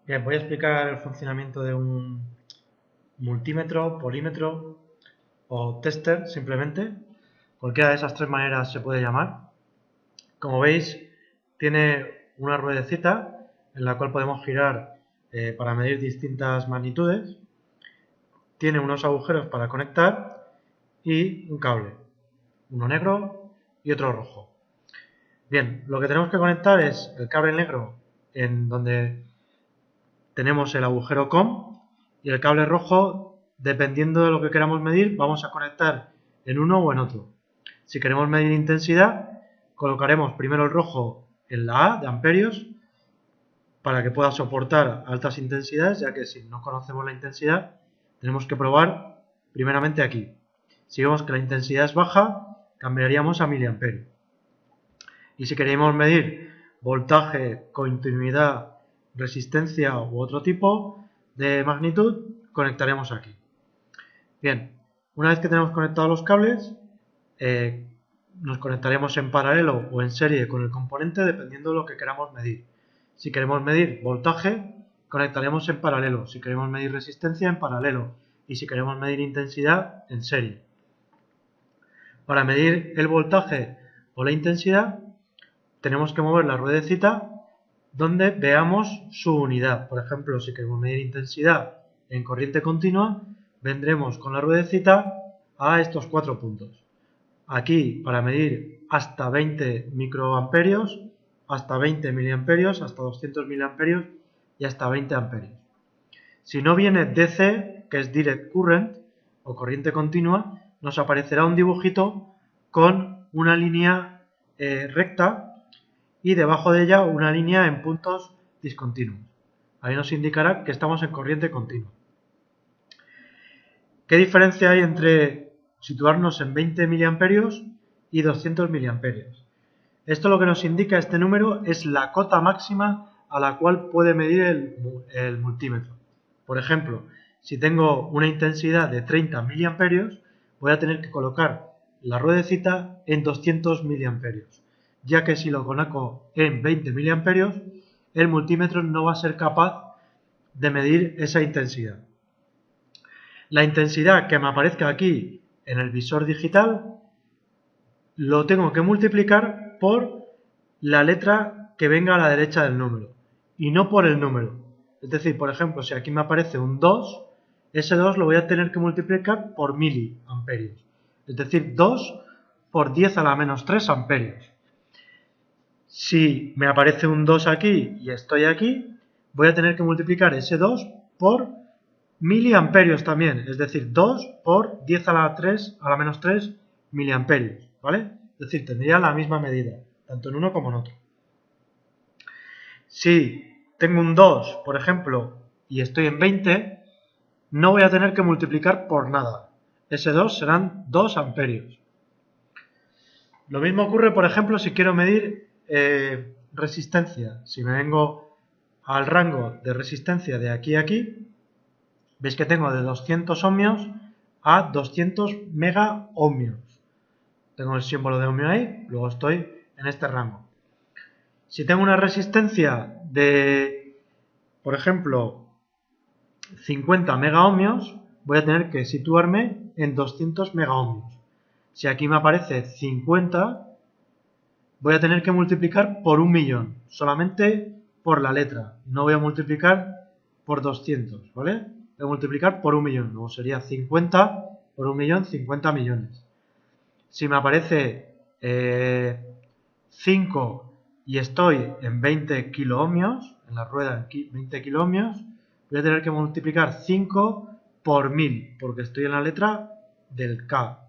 Bien, voy a explicar el funcionamiento de un multímetro, polímetro o tester simplemente. Cualquiera de esas tres maneras se puede llamar. Como veis, tiene una ruedecita en la cual podemos girar para medir distintas magnitudes. Tiene unos agujeros para conectar y un cable, uno negro y otro rojo. Bien, lo que tenemos que conectar es el cable negro en donde tenemos el agujero COM y el cable rojo, dependiendo de lo que queramos medir, vamos a conectar en uno o en otro. Si queremos medir intensidad, colocaremos primero el rojo en la A de amperios para que pueda soportar altas intensidades, ya que si no conocemos la intensidad, tenemos que probar primeramente aquí. Si vemos que la intensidad es baja, cambiaríamos a miliamperios. Y si queremos medir voltaje, continuidad, resistencia u otro tipo de magnitud, conectaremos aquí. Bien, una vez que tenemos conectados los cables, nos conectaremos en paralelo o en serie con el componente dependiendo de lo que queramos medir. Si queremos medir voltaje, conectaremos en paralelo. Si queremos medir resistencia, en paralelo. Y si queremos medir intensidad, en serie. Para medir el voltaje o la intensidad, tenemos que mover la ruedecita donde veamos su unidad. Por ejemplo, si queremos medir intensidad en corriente continua, vendremos con la ruedecita a estos 4 puntos. Aquí para medir hasta 20 microamperios, hasta 20 miliamperios, hasta 200 miliamperios y hasta 20 amperios. Si no viene DC, que es Direct Current o corriente continua, nos aparecerá un dibujito con una línea recta y debajo de ella una línea en puntos discontinuos. Ahí nos indicará que estamos en corriente continua. ¿Qué diferencia hay entre situarnos en 20 miliamperios y 200 miliamperios? Esto lo que nos indica este número es la cota máxima a la cual puede medir el multímetro. Por ejemplo, si tengo una intensidad de 30 miliamperios, voy a tener que colocar la ruedecita en 200 miliamperios, ya que si lo coloco en 20 miliamperios, el multímetro no va a ser capaz de medir esa intensidad. La intensidad que me aparezca aquí en el visor digital lo tengo que multiplicar por la letra que venga a la derecha del número y no por el número. Es decir, por ejemplo, si aquí me aparece un 2, ese 2 lo voy a tener que multiplicar por miliamperios. Es decir, 2 por 10 a la menos 3 amperios. Si me aparece un 2 aquí y estoy aquí, voy a tener que multiplicar ese 2 por miliamperios también, es decir, 2 por 10 a la 3 a la menos 3 miliamperios, ¿vale? Es decir, tendría la misma medida, tanto en uno como en otro. Si tengo un 2, por ejemplo, y estoy en 20, no voy a tener que multiplicar por nada. Ese 2 serán 2 amperios. Lo mismo ocurre, por ejemplo, si quiero medir resistencia. Si me vengo al rango de resistencia de aquí a aquí, veis que tengo de 200 ohmios a 200 mega ohmios. Tengo el símbolo de ohmio ahí, luego estoy en este rango. Si tengo una resistencia de, por ejemplo, 50 megaohmios, voy a tener que situarme en 200 megaohmios. Si aquí me aparece 50, voy a tener que multiplicar por 1.000.000, solamente por la letra. No voy a multiplicar por 200, ¿vale? Voy a multiplicar por 1.000.000, luego sería 50 por 1.000.000, 50 millones. Si me aparece 5 y estoy en 20 kiloohmios, en la rueda en 20 kiloohmios, voy a tener que multiplicar 5 por 1000, porque estoy en la letra del K,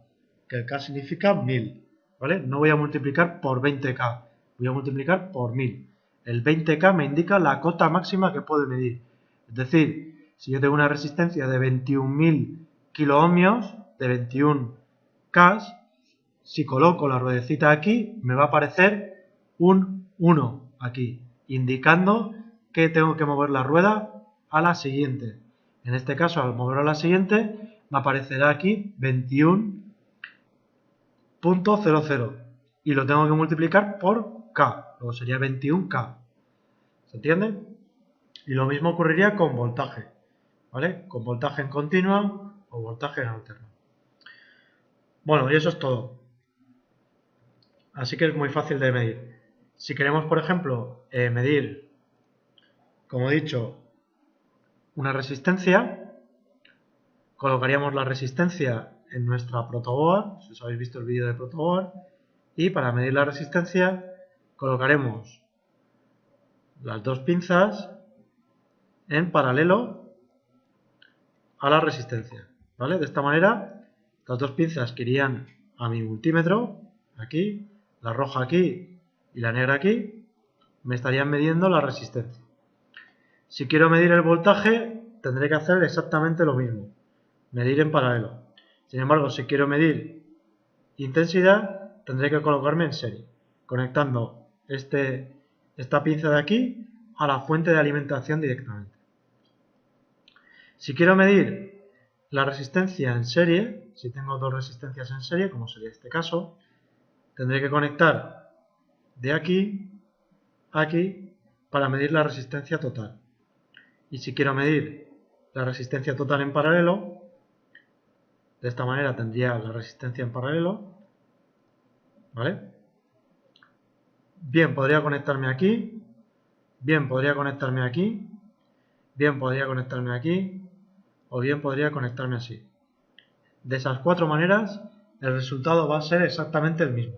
que el K significa 1000, ¿vale? No voy a multiplicar por 20K, voy a multiplicar por 1000. El 20K me indica la cota máxima que puedo medir. Es decir, si yo tengo una resistencia de 21.000 kiloohmios, de 21K, si coloco la ruedecita aquí, me va a aparecer un 1 aquí, indicando que tengo que mover la rueda a la siguiente. En este caso, al moverlo a la siguiente, me aparecerá aquí 21.00 y lo tengo que multiplicar por K, luego sería 21K. ¿Se entiende? Y lo mismo ocurriría con voltaje, ¿vale? Con voltaje en continua o voltaje en alterno. Bueno, y eso es todo. Así que es muy fácil de medir. Si queremos, por ejemplo, medir, como he dicho, una resistencia, colocaríamos la resistencia en nuestra protoboard, si os habéis visto el vídeo de protoboard, y para medir la resistencia colocaremos las dos pinzas en paralelo a la resistencia, ¿vale? De esta manera, las dos pinzas que irían a mi multímetro, aquí, la roja aquí y la negra aquí, me estarían midiendo la resistencia. Si quiero medir el voltaje, tendré que hacer exactamente lo mismo, medir en paralelo. Sin embargo, si quiero medir intensidad, tendré que colocarme en serie, conectando esta pinza de aquí a la fuente de alimentación directamente. Si quiero medir la resistencia en serie, si tengo dos resistencias en serie, como sería este caso, tendré que conectar de aquí a aquí para medir la resistencia total. Y si quiero medir la resistencia total en paralelo, de esta manera tendría la resistencia en paralelo, ¿vale? Bien, podría conectarme aquí, bien podría conectarme aquí, bien podría conectarme aquí, o bien podría conectarme así. De esas cuatro maneras, el resultado va a ser exactamente el mismo.